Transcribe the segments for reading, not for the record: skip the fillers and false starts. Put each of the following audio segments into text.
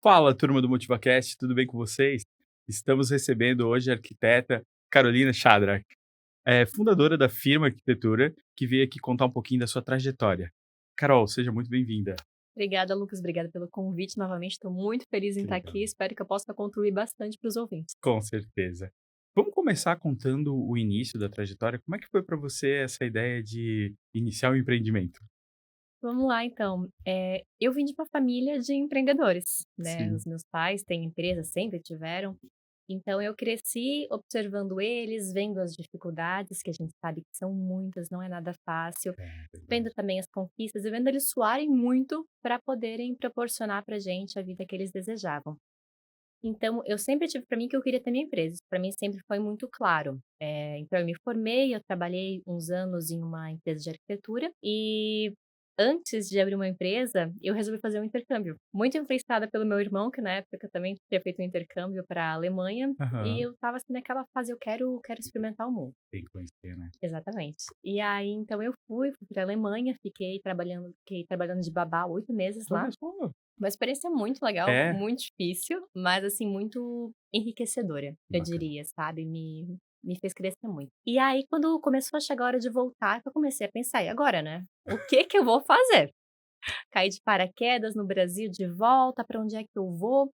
Fala, turma do MotivaCast, tudo bem com vocês? Estamos recebendo hoje a arquiteta Carolina Shadrack, fundadora da Firma Arquitetura, que veio aqui contar um pouquinho da sua trajetória. Carol, seja muito bem-vinda. Obrigada, Lucas. Obrigada pelo convite novamente. Estou muito feliz em Que estar legal. aqui. Espero que eu possa contribuir bastante para os ouvintes. Com certeza. Vamos começar contando o início da trajetória. Como é que foi para você essa ideia de iniciar um empreendimento? Vamos lá, então. Eu vim de uma família de empreendedores, né? Sim. Os meus pais têm empresa, sempre tiveram. Então, eu cresci observando eles, vendo as dificuldades, que a gente sabe que são muitas, não é nada fácil, É verdade. vendo também as conquistas e vendo eles suarem muito para poderem proporcionar para gente a vida que eles desejavam. Então, eu sempre tive para mim que eu queria ter minha empresa, isso pra mim sempre foi muito claro. Então eu me formei, eu trabalhei uns anos em uma empresa de arquitetura e antes de abrir uma empresa, eu resolvi fazer um intercâmbio. Muito influenciada pelo meu irmão, que na época também tinha feito um intercâmbio para a Alemanha, e Aham. eu estava assim naquela fase, eu quero experimentar o mundo. Tem que conhecer, né? Exatamente. E aí, então eu fui pra Alemanha, fiquei trabalhando de babá 8 meses lá. Olha só. Uma experiência muito legal, É, muito difícil, mas assim, muito enriquecedora, eu bacana. diria, sabe, me fez crescer muito. E aí quando começou a chegar a hora de voltar, que eu comecei a pensar: "E agora, né? O que que eu vou fazer?". Caí de paraquedas no Brasil de volta, pra onde é que eu vou?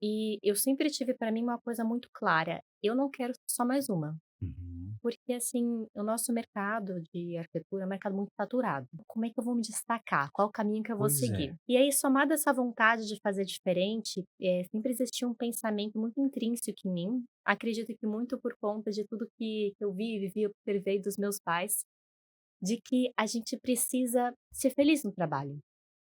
E eu sempre tive pra mim uma coisa muito clara: eu não quero ser só mais uma. Uhum. Porque, assim, o nosso mercado de arquitetura é um mercado muito saturado. Como é que eu vou me destacar? Qual o caminho que eu vou Pois seguir? é. E aí, somado essa vontade de fazer diferente, sempre existia um pensamento muito intrínseco em mim. Acredito que muito por conta de tudo que eu vi, vivi, observei dos meus pais, de que a gente precisa ser feliz no trabalho.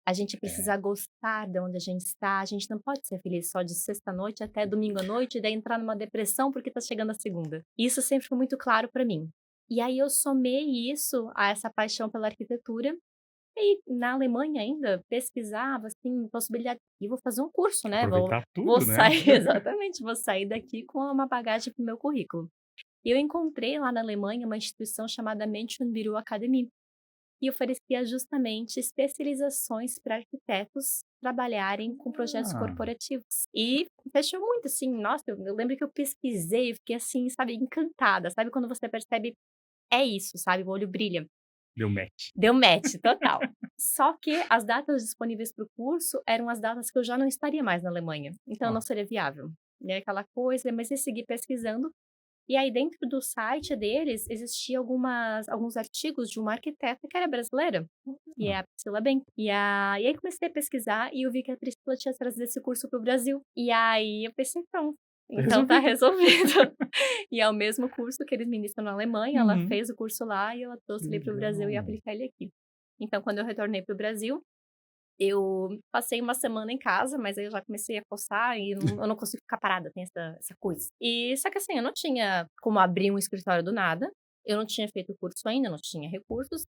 A gente É. precisa gostar de onde a gente está. A gente não pode ser feliz só de sexta-noite até domingo à noite e daí entrar numa depressão porque tá chegando a segunda. Isso sempre foi muito claro para mim. E aí eu somei isso a essa paixão pela arquitetura e na Alemanha ainda pesquisava, assim, possibilidade e vou fazer um curso, né, vou Aproveitar vou tudo, né? sair exatamente, vou sair daqui com uma bagagem para o meu currículo. E eu encontrei lá na Alemanha uma instituição chamada Menschenbüro Akademie, e oferecia justamente especializações para arquitetos trabalharem com projetos Ah, corporativos. E fechou muito, assim, nossa, eu lembro que eu pesquisei, eu fiquei assim, sabe, encantada, sabe quando você percebe, é isso, sabe, o olho brilha. deu match. Deu match, total. Só que as datas disponíveis para o curso eram as datas que eu já não estaria mais na Alemanha, então não Ó, seria viável. E aí aquela coisa, mas eu segui pesquisando e aí dentro do site deles, existia alguns artigos de uma arquiteta que era brasileira, que é ah, a Priscila Ben. E aí comecei a pesquisar e eu vi que a Priscila tinha trazido esse curso para o Brasil. E aí eu pensei: "Pronto, tá então tá resolvido. resolvido". E é o mesmo curso que eles ministram na Alemanha, ela Uhum. fez o curso lá e ela Que trouxe ele para o Brasil e legal. aplicar ele aqui. Então quando eu retornei para o Brasil, eu passei uma semana em casa, mas aí eu já comecei a coçar e eu não consigo ficar parada, tem essa coisa. E só que assim, eu não tinha como abrir um escritório do nada, eu não tinha feito o curso ainda, não tinha recursos,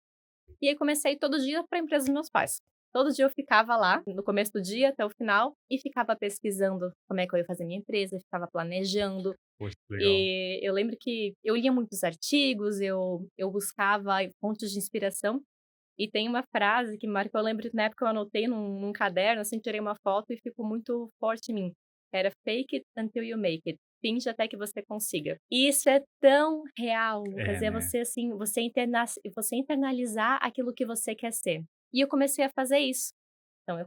e aí comecei todo dia para a empresa dos meus pais. Todo dia eu ficava lá, no começo do dia até o final, e ficava pesquisando como é que eu ia fazer minha empresa, ficava planejando. Poxa, que legal. E eu lembro que eu lia muitos artigos, eu buscava fontes de inspiração, e tem uma frase que me marcou, eu lembro que na época eu anotei num caderno, assim, tirei uma foto e ficou muito forte em mim. Era "Fake it until you make it". Finge até que você consiga. E isso é tão real, Lucas, É, é né? você, assim, você internalizar aquilo que você quer ser. E eu comecei a fazer isso. Então eu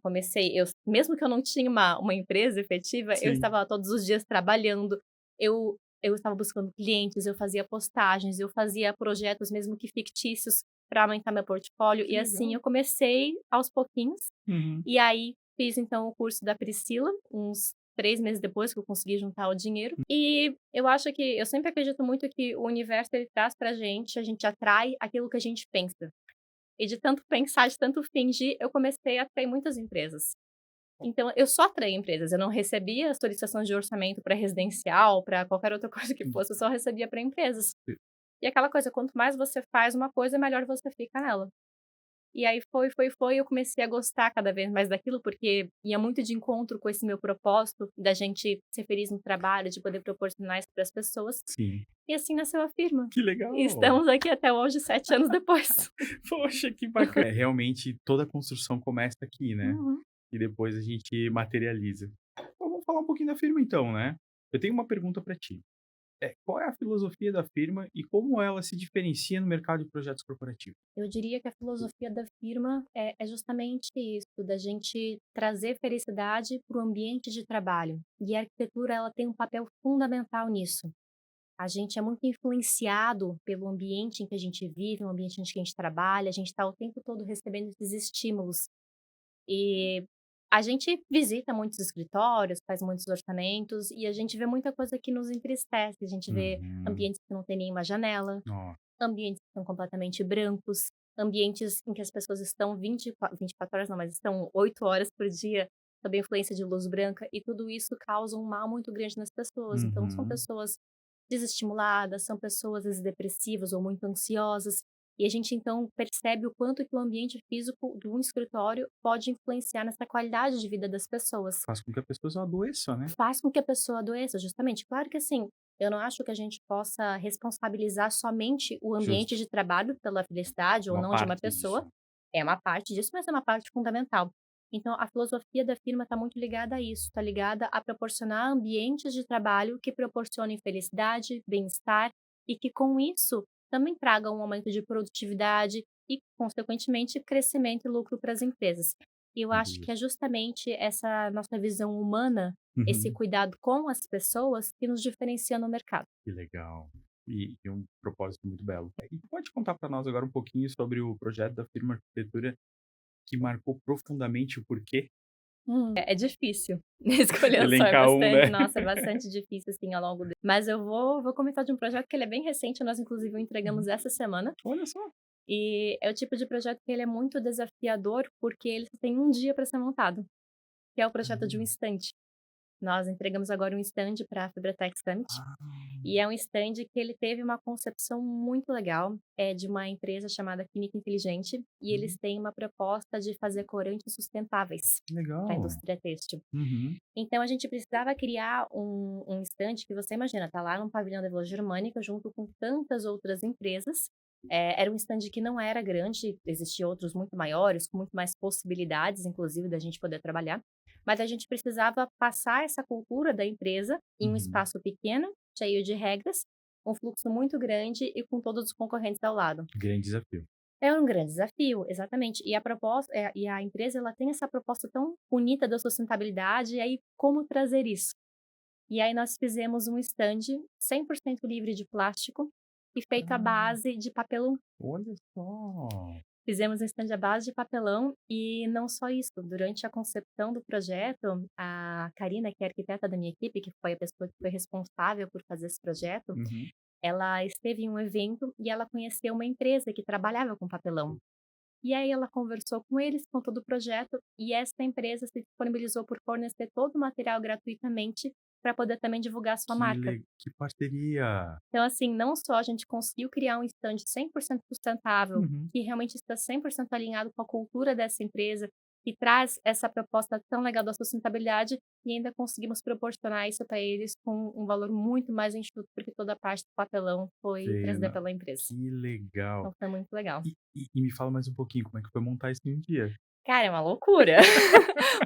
mesmo que eu não tinha uma empresa efetiva, eu Sim. estava lá todos os dias trabalhando, eu estava buscando clientes, eu fazia postagens, eu fazia projetos mesmo que fictícios para aumentar meu portfólio, Que e assim legal. eu comecei aos pouquinhos, Uhum. e aí fiz então o curso da Priscila, uns 3 meses depois que eu consegui juntar o dinheiro. E eu acho que eu sempre acredito muito que o universo ele traz pra gente, a gente atrai aquilo que a gente pensa. E de tanto pensar, de tanto fingir, eu comecei a atrair muitas empresas. Então eu só atraía empresas, eu não recebia solicitação de orçamento para residencial, para qualquer outra coisa que fosse, eu só recebia para empresas. E aquela coisa, quanto mais você faz uma coisa, melhor você fica nela. E aí foi, eu comecei a gostar cada vez mais daquilo, porque ia muito de encontro com esse meu propósito da gente ser feliz no trabalho, de poder proporcionar isso para as pessoas. Sim. E assim nasceu a firma. Que E legal. estamos aqui até hoje, 7 anos depois. Poxa, que bacana. É, realmente toda a construção começa aqui, né? Uhum. E depois a gente materializa. vamos falar um pouquinho da firma então, né? Eu tenho uma pergunta para ti. Qual é a filosofia da firma e como ela se diferencia no mercado de projetos corporativos? Eu diria que a filosofia da firma é justamente isso, da gente trazer felicidade para o ambiente de trabalho. E a arquitetura, ela tem um papel fundamental nisso. A gente é muito influenciado pelo ambiente em que a gente vive, o ambiente em que a gente trabalha, a gente está o tempo todo recebendo esses estímulos. E a gente visita muitos escritórios, faz muitos orçamentos e a gente vê muita coisa que nos entristece. A gente vê Uhum. ambientes que não tem nenhuma janela, Ó, ambientes que são completamente brancos, ambientes em que as pessoas estão 24 horas não, mas estão 8 horas por dia sob a influência de luz branca, e tudo isso causa um mal muito grande nas pessoas. Então são uhum. pessoas desestimuladas, são pessoas às vezes depressivas ou muito ansiosas, e a gente então percebe o quanto que o ambiente físico de um escritório pode influenciar nessa qualidade de vida das pessoas. Faz com que a pessoa adoeça, né? Faz com que a pessoa adoeça, justamente. Claro que assim, eu não acho que a gente possa responsabilizar somente o ambiente Justo. de trabalho pela felicidade É ou uma não de uma parte pessoa. disso. É uma parte disso, mas é uma parte fundamental. Então, a filosofia da firma está muito ligada a isso, está ligada a proporcionar ambientes de trabalho que proporcionem felicidade, bem-estar e que, com isso, também tragam um aumento de produtividade e, consequentemente, crescimento e lucro para as empresas. E eu acho que é Justo. justamente essa nossa visão humana, esse Uhum. cuidado com as pessoas, que nos diferencia no mercado. Que legal. E um propósito muito belo. E tu pode contar para nós agora um pouquinho sobre o projeto da firma arquitetura que marcou profundamente o porquê? É difícil. Escolher só é Elencar um, bastante, né? nossa, é bastante difícil, assim, ao longo mas eu vou comentar de um projeto que ele é bem recente, nós inclusive o entregamos Uhum. essa semana, Olha só. e é o tipo de projeto que ele é muito desafiador, porque ele só tem um dia para ser montado, que é o projeto de um Caramba. stand. Nós entregamos agora um stand para a Fibratech Summit, Ah, e é um stand que ele teve uma concepção muito legal, é de uma empresa chamada Química Inteligente, e eles hum, têm uma proposta de fazer corantes sustentáveis que para a legal. indústria têxtil. Uhum. Então a gente precisava criar um stand que você imagina, tá lá num pavilhão da Vila Germânica junto com tantas outras empresas. Era um stand que não era grande, existiam outros muito maiores, com muito mais possibilidades, inclusive, da gente poder trabalhar. Mas a gente precisava passar essa cultura da empresa em um Uhum. espaço pequeno, cheio de regras, um fluxo muito grande e com todos os concorrentes ao lado. Grande desafio. É um grande desafio, exatamente. E a proposta, e a empresa, ela tem essa proposta tão bonita da sustentabilidade, e aí como trazer isso? E aí nós fizemos um stand 100% livre de plástico e feito à Ah, base de papelão. olha só. Fizemos um stand à base de papelão e não só isso, durante a concepção do projeto, a Karina, que é a arquiteta da minha equipe, que foi a pessoa que foi responsável por fazer esse projeto, Uhum. ela esteve em um evento e ela conheceu uma empresa que trabalhava com papelão. E aí ela conversou com eles, com todo o projeto, e essa empresa se disponibilizou por fornecer todo o material gratuitamente para poder também divulgar a sua marca. Que parceria. Então, assim, não só a gente conseguiu criar um stand 100% sustentável, Uhum. que realmente está 100% alinhado com a cultura dessa empresa, que traz essa proposta tão legal da sustentabilidade, e ainda conseguimos proporcionar isso para eles com um valor muito mais enxuto, porque toda a parte do papelão foi Veio trazida na pela empresa. Que legal. Então foi muito legal. E me fala mais um pouquinho, como é que foi montar isso em um dia? Cara, é uma loucura.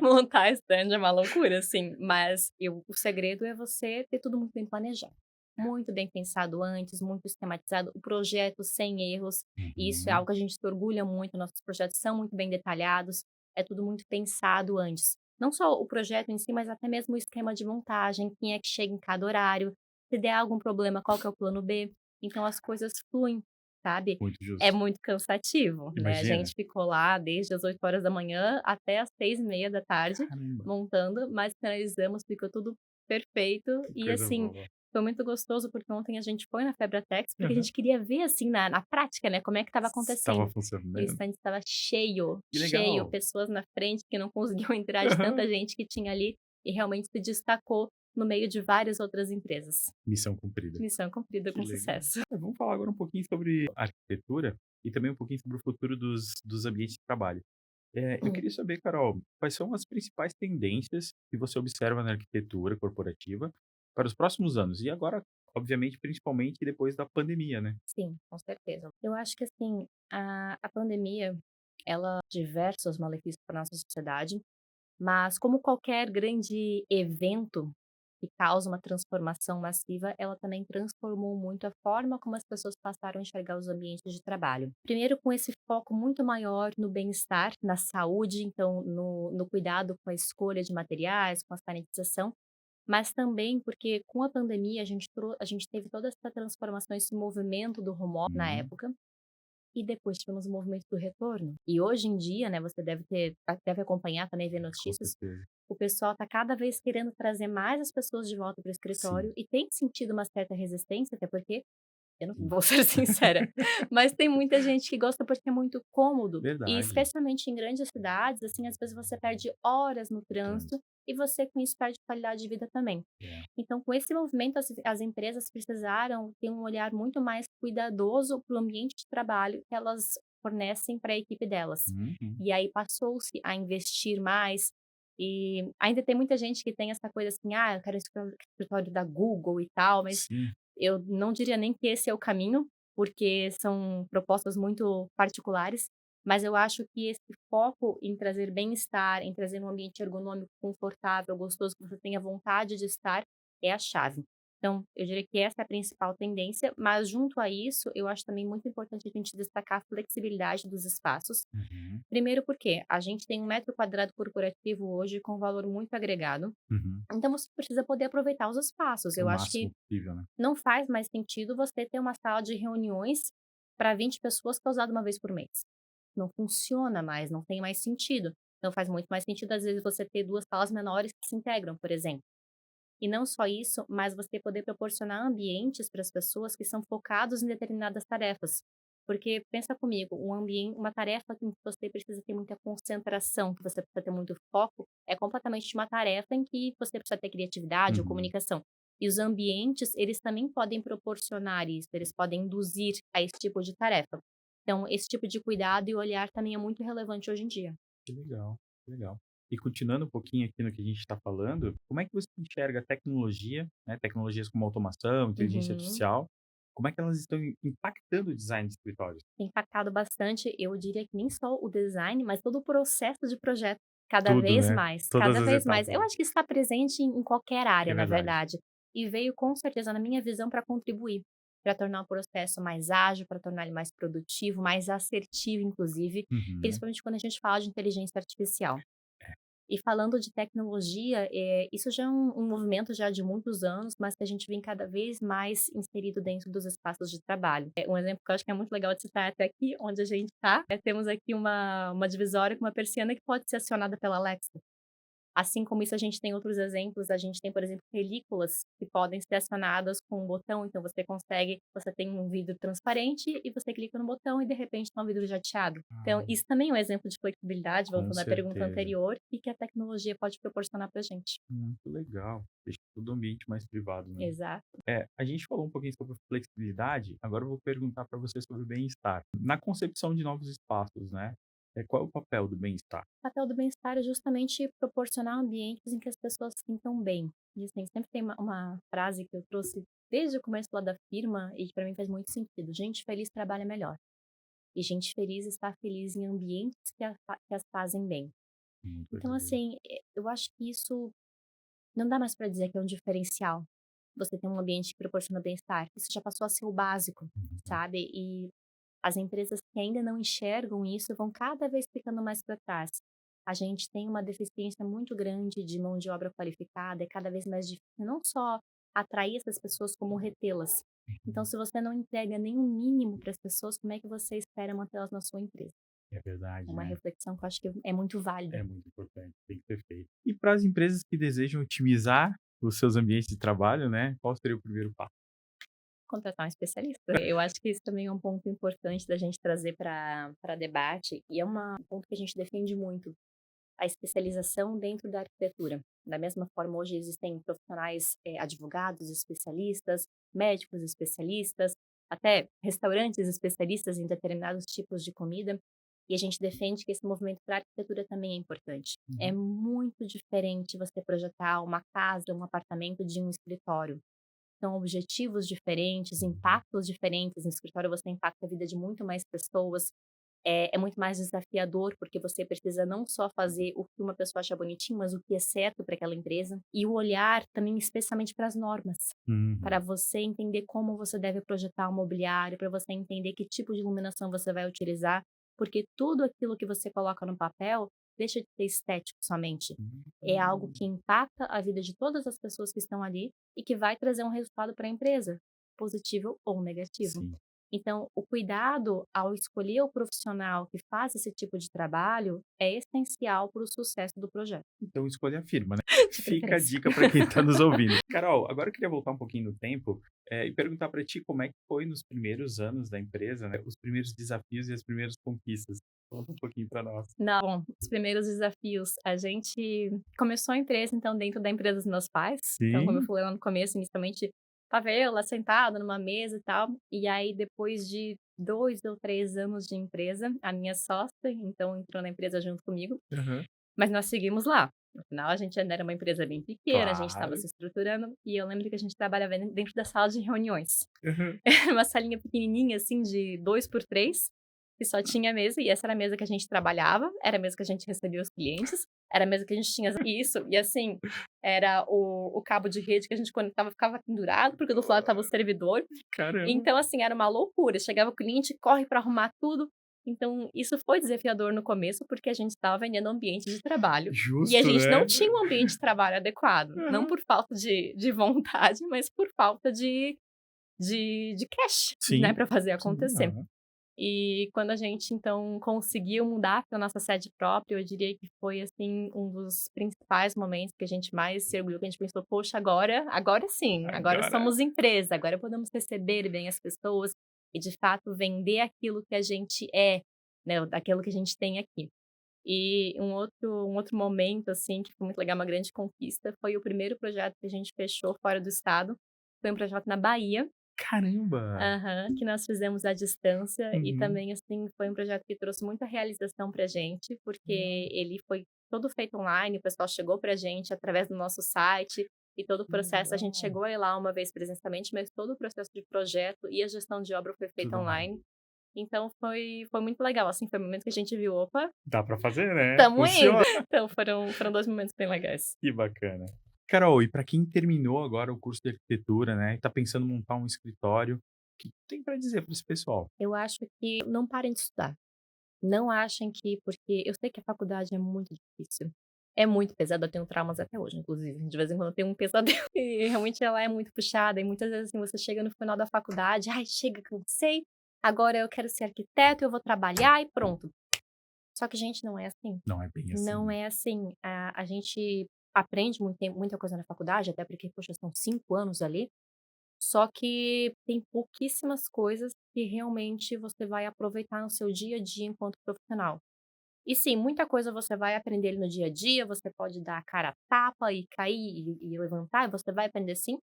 Montar stand é uma loucura, assim, mas o segredo é você ter tudo muito bem planejado. Muito bem pensado antes, muito esquematizado, o projeto sem erros. E isso é Uhum. algo que a gente se orgulha muito, nossos projetos são muito bem detalhados, é tudo muito pensado antes. Não só o projeto em si, mas até mesmo o esquema de montagem, quem é que chega em cada horário, se der algum problema, qual que é o plano B. Então as coisas fluem, sabe? Muito É justo. muito cansativo, né, a Imagina. gente ficou lá desde as 8 horas da manhã até as 6h30 Caramba, montando, mas finalizamos, ficou tudo perfeito que e, coisa assim, boa. foi muito gostoso, porque ontem a gente foi na Febratex, porque a Aham. gente queria ver, assim, na prática, né, como é que estava Estava acontecendo. E o funcionando. stand estava cheio, Que cheio, legal. pessoas na frente que não conseguiam entrar de Aham. tanta gente que tinha ali, e realmente se destacou no meio de várias outras empresas. Missão cumprida. Missão cumprida Que com legal. sucesso. Vamos falar agora um pouquinho sobre arquitetura e também um pouquinho sobre o futuro dos ambientes de trabalho. Eu queria saber, Carol, quais são as principais tendências que você observa na arquitetura corporativa para os próximos anos? E agora, obviamente, principalmente depois da pandemia, né? Sim, com certeza. Eu acho que assim, a pandemia, ela diversos malefícios para nossa sociedade. Mas como qualquer grande evento que causa uma transformação massiva, ela também transformou muito a forma como as pessoas passaram a enxergar os ambientes de trabalho. Primeiro, com esse foco muito maior no bem-estar, na saúde, então no cuidado com a escolha de materiais, com a sanitização, mas também porque com a pandemia a gente teve toda essa transformação, esse movimento do home office na Uhum. época, e depois tivemos o movimento do retorno. E hoje em dia, né, você deve acompanhar também, ver Com notícias, certeza. o pessoal está cada vez querendo trazer mais as pessoas de volta para o Sim, escritório e tem sentido uma certa resistência, até porque, eu não sim. vou ser sincera, mas tem muita gente que gosta porque é muito cômodo. E Verdade. especialmente em grandes cidades, assim, às vezes você perde horas no trânsito Trans e você com isso perde qualidade de vida também. é. Então, com esse movimento, as empresas precisaram ter um olhar muito mais cuidadoso para o ambiente de trabalho que elas fornecem para a equipe delas. Uhum. E aí passou-se a investir mais. E ainda tem muita gente que tem essa coisa assim, ah, eu quero escritório da Google e tal, mas Sim. eu não diria nem que esse é o caminho, porque são propostas muito particulares, mas eu acho que esse foco em trazer bem-estar, em trazer um ambiente ergonômico, confortável, gostoso, que você tenha vontade de estar, é a chave. Então, eu diria que essa é a principal tendência, mas junto a isso, eu acho também muito importante a gente destacar a flexibilidade dos espaços. Uhum. Primeiro porque a gente tem um metro quadrado corporativo hoje com valor muito agregado, Uhum. então você precisa poder aproveitar os espaços. O Eu acho que máximo possível, né. não faz mais sentido você ter uma sala de reuniões para 20 pessoas que é usada uma vez por mês. Não funciona mais, não tem mais sentido. Então faz muito mais sentido, às vezes, você ter 2 salas menores que se integram, por exemplo. E não só isso, mas você poder proporcionar ambientes para as pessoas que são focados em determinadas tarefas. Porque pensa comigo, uma tarefa em que você precisa ter muita concentração, que você precisa ter muito foco, é completamente uma tarefa em que você precisa ter criatividade ou Uhum. comunicação. E os ambientes, eles também podem proporcionar isso, eles podem induzir a esse tipo de tarefa. Então, esse tipo de cuidado e olhar também é muito relevante hoje em dia. Que legal, que legal. E continuando um pouquinho aqui no que a gente está falando, como é que você enxerga a tecnologia, né, tecnologias como automação, inteligência Uhum. artificial, como é que elas estão impactando o design de escritórios? Tem impactado bastante, eu diria que nem só o design, mas todo o processo de projeto, cada Tudo, vez né, mais, todas cada as vez mais. etapas, Eu acho que está presente em qualquer área, é na verdade. verdade, e veio com certeza, na minha visão, para contribuir, para tornar o processo mais ágil, para tornar ele mais produtivo, mais assertivo, inclusive, Uhum. principalmente quando a gente fala de inteligência artificial. É, E falando de tecnologia, isso já é um movimento já de muitos anos, mas que a gente vem cada vez mais inserido dentro dos espaços de trabalho. Um exemplo que eu acho que é muito legal de citar até aqui, onde a gente está, temos aqui uma divisória com uma persiana que pode ser acionada pela Alexa. Assim como isso, a gente tem outros exemplos. A gente tem, por exemplo, películas que podem ser acionadas com um botão. Então, você tem um vidro transparente e você clica no botão e, de repente, tá um vidro jateado. Então, ah, isso também é um exemplo de flexibilidade, com voltando à pergunta certeza. anterior, e que a tecnologia pode proporcionar pra gente. Muito legal. Deixa todo o ambiente mais privado, né. Exato. A gente falou um pouquinho sobre flexibilidade, agora eu vou perguntar para você sobre bem-estar. Na concepção de novos espaços, né, qual é o papel do bem-estar? O papel do bem-estar é justamente proporcionar ambientes em que as pessoas se sintam bem. E, assim, sempre tem uma frase que eu trouxe desde o começo lá da firma e que pra mim faz muito sentido: "Gente feliz trabalha melhor". E gente feliz está feliz em ambientes que as fazem bem. Muito Então, verdadeiro. assim, eu acho que isso não dá mais para dizer que é um diferencial. Você tem um ambiente que proporciona bem-estar. Isso já passou a ser o básico, Uhum. sabe? E as empresas que ainda não enxergam isso vão cada vez ficando mais para trás. A gente tem uma deficiência muito grande de mão de obra qualificada, é cada vez mais difícil não só atrair essas pessoas, como retê-las. Então, Uhum. se você não entrega nem o mínimo para as pessoas, como é que você espera mantê-las na sua empresa? É É verdade, uma né. reflexão que eu acho que é muito válida. É muito importante, tem que ser feito. E para as empresas que desejam otimizar os seus ambientes de trabalho, né, qual seria o primeiro passo? Contratar um especialista. Eu acho que isso também é um ponto importante da gente trazer para debate, e é um ponto que a gente defende muito, a especialização dentro da arquitetura. Da mesma forma, hoje existem profissionais, advogados especialistas, médicos especialistas, até restaurantes especialistas em determinados tipos de comida, e a gente defende que esse movimento para a arquitetura também é importante. É Uhum. muito diferente você projetar uma casa, um apartamento de um escritório. São objetivos diferentes, Uhum. impactos diferentes. No escritório você impacta a vida de muito mais pessoas. É muito mais desafiador, porque você precisa não só fazer o que uma pessoa acha bonitinho, mas o que é certo para aquela empresa. E o olhar também, especialmente para as normas, para Uhum. você entender como você deve projetar o mobiliário, para você entender que tipo de iluminação você vai utilizar, porque tudo aquilo que você coloca no papel deixa de ser estético somente. É algo que Hum. impacta a vida de todas as pessoas que estão ali e que vai trazer um resultado para a empresa, positivo ou negativo. Sim. Então, o cuidado ao escolher o profissional que faz esse tipo de trabalho é essencial para o sucesso do projeto, Então escolha a firma, né. de Fica a preferência. dica para quem está nos ouvindo. Carol, agora eu queria voltar um pouquinho no tempo, e perguntar para ti como é que foi nos primeiros anos da empresa, né, os primeiros desafios e as primeiras conquistas. Conta um pouquinho para nós. Não, os primeiros desafios, a gente começou a empresa, então, dentro da empresa dos meus pais. Então, como eu Sim. falei lá no começo, inicialmente, estava eu lá sentada numa mesa e tal, e aí depois de 2 ou 3 anos de empresa, a minha sócia, então, entrou na empresa junto comigo, Aham. mas nós seguimos lá. No final, a gente ainda era uma empresa bem pequena, a gente estava Claro. se estruturando, e eu lembro que a gente trabalhava dentro da sala de reuniões. Aham. Era uma salinha pequenininha, assim, de 2 por 3, que só tinha mesa, e essa era a mesa que a gente trabalhava, era a mesa que a gente recebia os clientes, era a mesa que a gente tinha isso, e assim, era o cabo de rede que a gente conectava, ficava pendurado, porque do outro lado estava o servidor. Caramba. Então, assim, era uma loucura, chegava o cliente, corre para arrumar tudo. Então, isso foi desafiador no começo, porque a gente estava vendendo ambiente de trabalho, e a Justo, gente não né. tinha um ambiente de trabalho adequado, não Aham. por falta de vontade, mas por falta de cash, né, Sim, para fazer sim. acontecer. Aham. E quando a gente então conseguiu mudar para nossa sede própria, eu diria que foi, assim, um dos principais momentos que a gente mais se orgulhou, que a gente pensou: "Poxa, agora sim, agora Agora somos empresa, agora podemos receber bem as pessoas e de fato vender aquilo que a gente é, né, daquilo que a gente tem aqui". E um outro momento, assim, que foi muito legal, uma grande conquista, foi o primeiro projeto que a gente fechou fora do estado. Foi um projeto na Bahia. caramba! Aham, que nós fizemos à distância e Uhum. também, assim, foi um projeto que trouxe muita realização pra gente, porque ele foi todo feito online, o pessoal chegou pra gente através do nosso site e todo o Que processo a gente legal. chegou a ir lá uma vez presencialmente, mas todo o processo de projeto e a gestão de obra foi feita Tudo online. online. Então foi muito legal, assim, foi um momento que a gente viu: "Opa, Dá pra fazer, né, estamos indo". funciona. Então foram 2 momentos bem legais. Que bacana. Carol, e para quem terminou agora o curso de arquitetura, né, e tá pensando em montar um escritório, o que tem para dizer para esse pessoal? Eu acho que não parem de estudar. Não achem que porque eu sei que a faculdade é muito difícil, é muito pesada, eu tenho traumas até hoje, inclusive, de vez em quando eu tenho um pesadelo, e realmente ela é muito puxada, e muitas vezes, assim, você chega no final da faculdade: "Ai, chega, cansei, agora eu quero ser arquiteto, eu vou trabalhar e pronto". Só que, gente, não é assim. Não é bem assim, Não né. é assim. A gente aprende muita coisa na faculdade, até porque, poxa, são 5 anos ali, só que tem pouquíssimas coisas que realmente você vai aproveitar no seu dia a dia enquanto profissional. E sim, muita coisa você vai aprender ali no dia a dia, você pode dar a cara a tapa e cair e levantar, você vai aprender sim,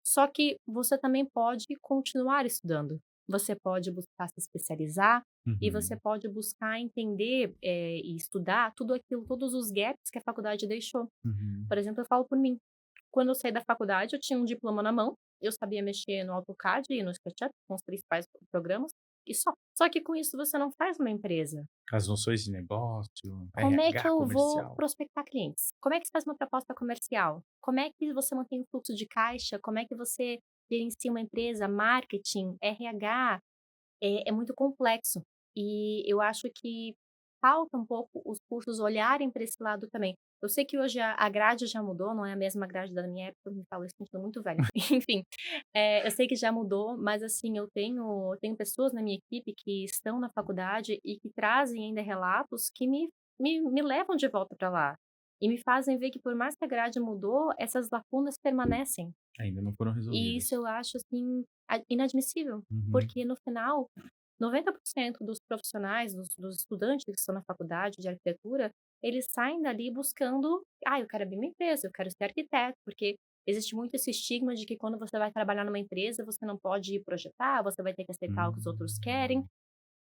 só que você também pode continuar estudando. Você pode buscar se especializar e você Uhum. pode buscar entender, e estudar tudo aquilo, todos os gaps que a faculdade deixou. Uhum. Por exemplo, eu falo por mim. Quando eu saí da faculdade, eu tinha um diploma na mão, eu sabia mexer no AutoCAD e no SketchUp, que são os principais programas, e só. Só que com isso você não faz uma empresa. As noções de negócio, Como é que RH eu vou comercial. prospectar clientes? Como é que você faz uma proposta comercial? Como é que você mantém o fluxo de caixa? Como é que você gerencia uma empresa? Marketing, RH, é muito complexo. E eu acho que falta um pouco os cursos olharem para esse lado também. Eu sei que hoje a grade já mudou, não é a mesma grade da minha época, eu me falo isso me sentindo muito velha. Enfim, eu sei que já mudou, mas assim, eu tenho pessoas na minha equipe que estão na faculdade e que trazem ainda relatos que me levam de volta para lá. E me fazem ver que por mais que a grade mudou, essas lacunas permanecem. Ainda não foram E isso resolvidas. eu acho, assim, inadmissível, Uhum. porque no final, 90% dos profissionais, dos estudantes que estão na faculdade de arquitetura, eles saem dali buscando: "Ah, eu quero abrir uma empresa, eu quero ser arquiteto", porque existe muito esse estigma de que quando você vai trabalhar numa empresa, você não pode projetar, você vai ter que aceitar o que os outros querem. Hum.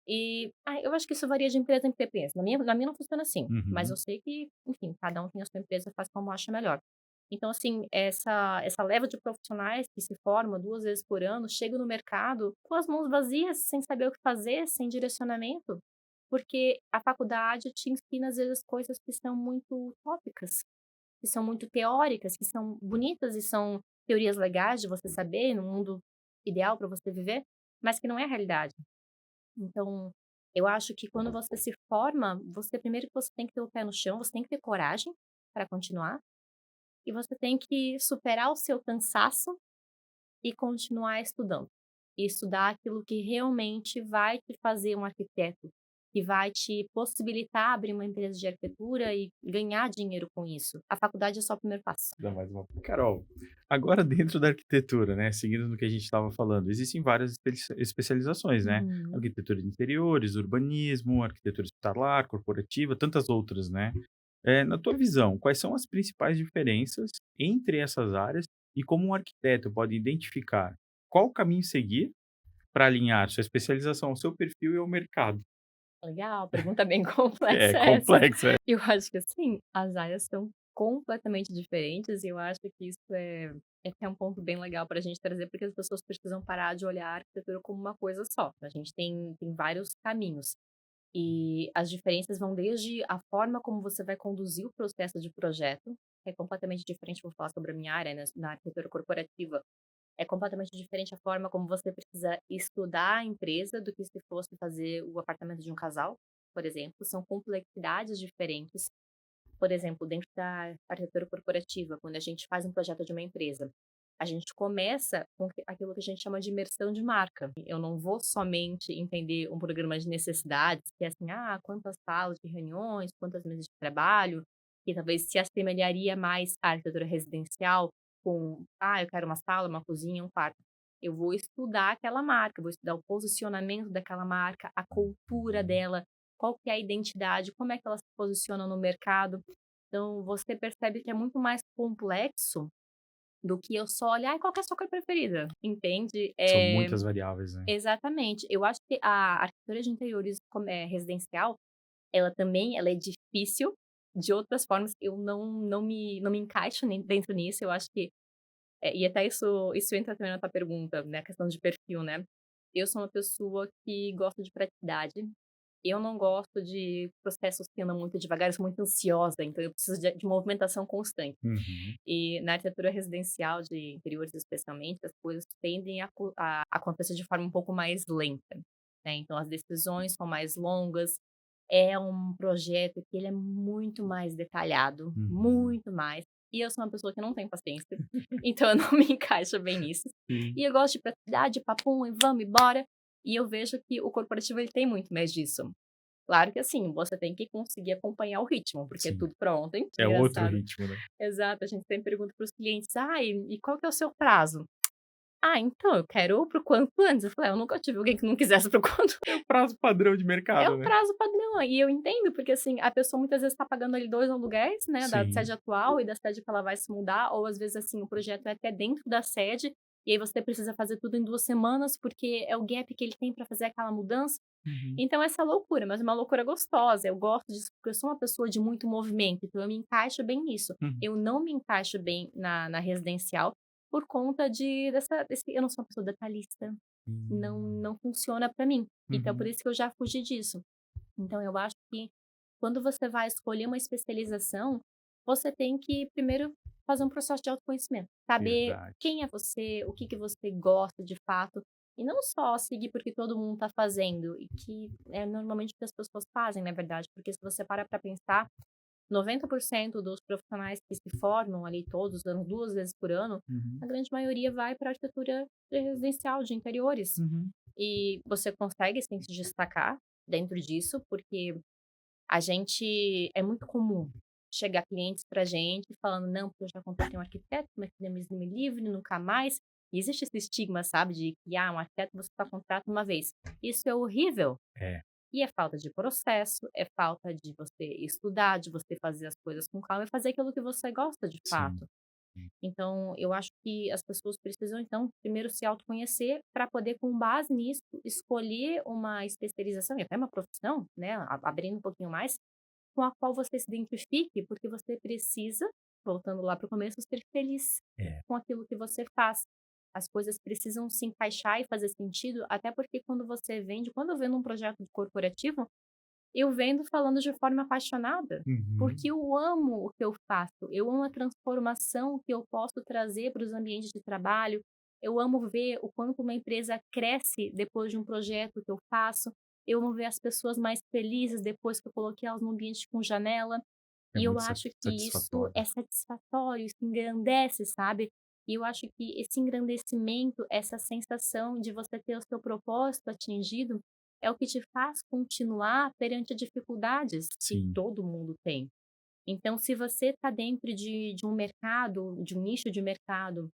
E, eu acho que isso varia de empresa em empresa. Na minha não funciona assim, mas eu Uhum. sei que, enfim, cada um tem a sua empresa, faz como acha melhor. Então, assim, essa leva de profissionais que se forma 2 vezes por ano, chega no mercado com as mãos vazias, sem saber o que fazer, sem direcionamento. porque a faculdade te ensina, às vezes, coisas que são muito utópicas, que são muito teóricas, que são bonitas e são teorias legais de você saber no mundo ideal para você viver, mas que não é a realidade. Então, eu acho que quando você se forma, você primeiro que você tem que ter o pé no chão, você tem que ter coragem para continuar, e você tem que superar o seu cansaço e continuar estudando. E estudar aquilo que realmente vai te fazer um arquiteto, que vai te possibilitar abrir uma empresa de arquitetura e ganhar dinheiro com isso. A faculdade é só o primeiro passo. Dá mais uma Carol, agora dentro da arquitetura, né, seguindo no que a gente estava falando, existem várias especializações, né? Uhum. Arquitetura de interiores, urbanismo, arquitetura hospitalar, corporativa, tantas outras, né? Na tua visão, quais são as principais diferenças entre essas áreas e como um arquiteto pode identificar qual caminho seguir para alinhar sua especialização ao seu perfil e ao mercado? Legal, pergunta bem É complexa essa. complexo, é. Eu acho que assim, as áreas são completamente diferentes e eu acho que isso é até um ponto bem legal para a gente trazer, porque as pessoas precisam parar de olhar a arquitetura como uma coisa só. A gente tem vários caminhos. E as diferenças vão desde a forma como você vai conduzir o processo de projeto, que é completamente diferente, vou falar sobre a minha área, né, na arquitetura corporativa. É completamente diferente a forma como você precisa estudar a empresa do que se fosse fazer o apartamento de um casal, por exemplo. São complexidades diferentes. Por exemplo, dentro da arquitetura corporativa, quando a gente faz um projeto de uma empresa, a gente começa com aquilo que a gente chama de imersão de marca. Eu não vou somente entender um programa de necessidades, que é assim, quantas salas de reuniões, quantas mesas de trabalho, que talvez se assemelharia mais à arquitetura residencial, com, eu quero uma sala, uma cozinha, um quarto. Eu vou estudar aquela marca, vou estudar o posicionamento daquela marca, a cultura dela, qual que é a identidade, como é que ela se posiciona no mercado. Então, você percebe que é muito mais complexo do que eu só olhar: "Ai, qual que é a sua cor preferida?", entende? São muitas variáveis, né? Exatamente. Eu acho que a arquitetura de interiores residencial, ela é difícil de outras formas, eu não me encaixo nem dentro nisso, eu acho que e até isso entra também na tua pergunta, né, a questão de perfil, né. Eu sou uma pessoa que gosta de praticidade, eu não gosto de processos que andam muito devagar, eu sou muito ansiosa, então eu preciso de movimentação constante. Uhum. E na arquitetura residencial de interiores, especialmente, as coisas tendem a acontecer de forma um pouco mais lenta, né, então as decisões são mais longas, é um projeto que ele é muito mais detalhado, Uhum. muito mais, e eu sou uma pessoa que não tem paciência, então eu não me encaixo bem nisso. Sim, E eu gosto de praticidade, papum, e vamos embora, e eu vejo que o corporativo ele tem muito mais disso. Claro que assim, você tem que conseguir acompanhar o ritmo, porque é sim. tudo para ontem, É outro engraçado. ritmo, né? Exato, a gente sempre pergunta para os clientes: e qual que é o seu prazo?". Então, eu quero para o quanto antes". Eu falei: eu nunca tive alguém que não quisesse para o quanto É o prazo padrão de é mercado, o né? prazo padrão. E eu entendo, porque assim, a pessoa muitas vezes está pagando ali 2 aluguéis, né, da Sim. sede atual e da sede que ela vai se mudar, ou às vezes, assim, o projeto é até dentro da sede, e aí você precisa fazer tudo em 2 semanas, porque é o gap que ele tem para fazer aquela mudança. Uhum. Então essa loucura, mas é uma loucura gostosa, eu gosto disso, porque eu sou uma pessoa de muito movimento, então eu me encaixo bem nisso. Uhum. Eu não me encaixo bem na residencial, por conta desse eu não sou uma pessoa detalhista, não funciona para mim. Então por Uhum. isso que eu já fugi disso. Então eu acho que quando você vai escolher uma especialização, você tem que primeiro fazer um processo de autoconhecimento, saber Verdade. quem é você, o que que você gosta de fato, e não só seguir porque todo mundo está fazendo, e que é normalmente o que as pessoas fazem, na verdade, porque se você para pensar, 90% dos profissionais que se formam ali todos os anos, 2 vezes por ano, Uhum. a grande maioria vai para arquitetura de residencial, de interiores. Uhum. E você consegue sim se destacar dentro disso, porque a gente é muito comum chegar clientes pra gente falando: "Não, porque eu já contratei um arquiteto, mas que Deus me livre, nunca mais". E existe esse estigma, sabe, de que, um arquiteto você só contrata uma vez. Isso é horrível. É, E é falta de processo, é falta de você estudar, de você fazer as coisas com calma e fazer aquilo que você gosta de sim. fato. Então, eu acho que as pessoas precisam, então, primeiro se autoconhecer para poder, com base nisso, escolher uma especialização e até uma profissão, né, abrindo um pouquinho mais, com a qual você se identifique, porque você precisa, voltando lá para o começo, ser feliz É. com aquilo que você faz. As coisas precisam se encaixar e fazer sentido, até porque quando eu vendo um projeto corporativo, eu vendo falando de forma apaixonada, Uhum. porque eu amo o que eu faço, eu amo a transformação que eu posso trazer para os ambientes de trabalho, eu amo ver o quanto uma empresa cresce depois de um projeto que eu faço, eu amo ver as pessoas mais felizes depois que eu coloquei elas num ambiente com janela, É e eu muito acho que isso satisfatório. é satisfatório, isso engrandece, sabe. E eu acho que esse engrandecimento, essa sensação de você ter o seu propósito atingido, é o que te faz continuar perante dificuldades que Sim. todo mundo tem. Então, se você está dentro de um mercado, de um nicho de mercado,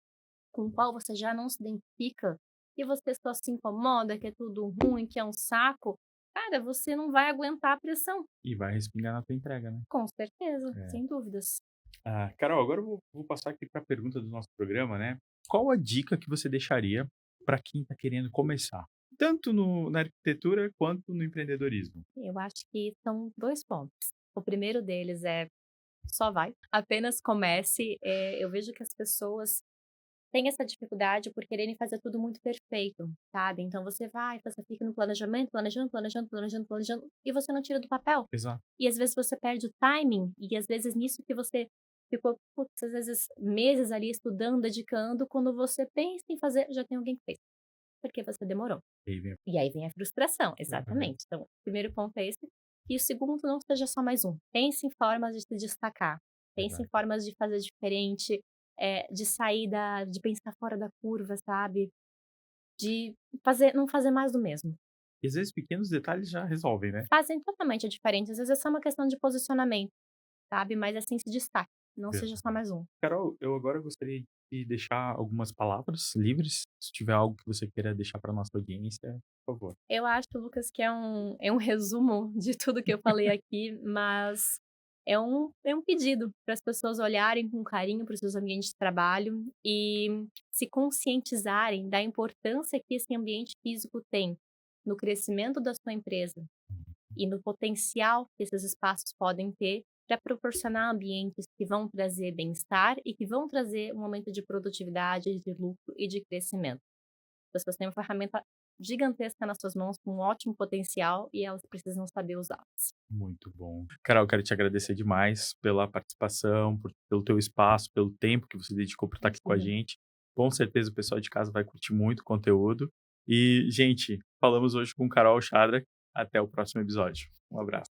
com o qual você já não se identifica, e você só se incomoda, que é tudo ruim, que é um saco, cara, você não vai aguentar a pressão. E vai respingar na tua entrega, né. Com certeza, É. sem dúvidas. Ah, Carol, agora eu vou passar aqui para a pergunta do nosso programa, né. Qual a dica que você deixaria para quem está querendo começar? Tanto na arquitetura quanto no empreendedorismo? Eu acho que são 2 pontos. O primeiro deles é: só vai, apenas comece. Eu vejo que as pessoas têm essa dificuldade por quererem fazer tudo muito perfeito, sabe. Então você fica no planejamento, planejando, planejando, planejando, planejando, e você não tira do papel. Exato. E às vezes você perde o timing, e às vezes nisso que você ficou, putz, às vezes meses ali estudando, dedicando, quando você pensa em fazer, já tem alguém que fez, porque você demorou. E aí vem a E aí vem a frustração, aham, exatamente. Então, o primeiro ponto é esse, e o segundo não seja só mais um. Pense em formas de se destacar, pense em verdade. formas de fazer diferente, de sair de pensar fora da curva, sabe, de não fazer mais do mesmo. E às vezes pequenos detalhes já resolvem, né. Fazem totalmente diferente, às vezes é só uma questão de posicionamento, sabe, mas assim, se destaque, não seja só Verdade. mais um. Carol, eu agora gostaria de deixar algumas palavras livres, se tiver algo que você queira deixar para nossa audiência, por favor. Eu acho, Lucas, que é um resumo de tudo que eu falei aqui, mas é um pedido para as pessoas olharem com carinho para os seus ambientes de trabalho e se conscientizarem da importância que esse ambiente físico tem no crescimento da sua empresa e no potencial que esses espaços podem ter para proporcionar ambientes que vão trazer bem-estar e que vão trazer um momento de produtividade, de lucro e de crescimento. As pessoas têm uma ferramenta gigantesca nas suas mãos, com um ótimo potencial, e elas precisam saber usá-las. Muito bom. Carol, quero te agradecer demais pela participação, pelo teu espaço, pelo tempo que você dedicou para estar aqui com a Imagina. gente. Com certeza o pessoal de casa vai curtir muito o conteúdo. E, gente, falamos hoje com Carol Chadrack. Até o próximo episódio. Um abraço.